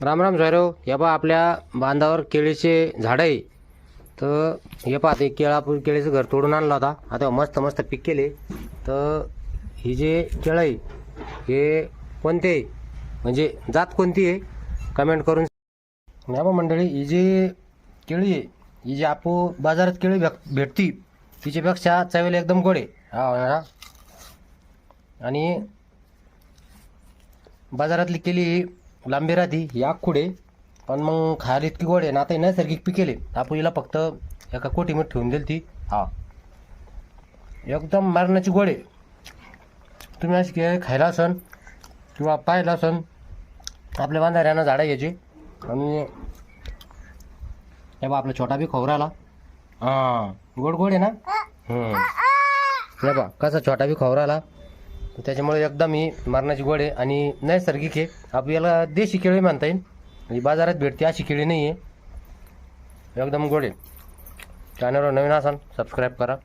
राम राम सायराव. हे पहा आपल्या बांधावर केळीचे झाड आहे. तर हे पहा ते केळीचं घर तोडून आणलं होता. आता मस्त मस्त पीक केले. तर ही जे केळं आहे हे कोणते आहे, म्हणजे जात कोणती आहे कमेंट करून या बा मंडळी. ही जी केळी आहे ही जी आपण बाजारात केळी भेटती तिच्यापेक्षा चवीला एकदम गोड आहे. हा. आणि बाजारातली केळी लांबी राहती, ही आखुडे पण मग खायला इतकी गोड आहे ना. आता नैसर्गिक पिकेले आपण हिला फक्त एका कोटीमध्ये ठेवून दिली ती. हा एकदम मारण्याची गोड आहे. तुम्ही अशी केळी खायला असन किंवा पाहिलं असन आपल्या बांधाऱ्यानं झाडं घ्यायची. आणि हे बा आपला छोटा बी खोबराला हां गोड गोड आहे ना. हे बा कसा छोटा बी खोबराला, त्याच्यामुळे एकदम ही मरणाची गोड आहे आणि नैसर्गिक आहे. आपल्याला देशी केळी म्हणता येईल, म्हणजे बाजारात भेटते अशी केळी नाही आहे. एकदम गोड आहे. चॅनलवर नवीन असाल सबस्क्राईब करा.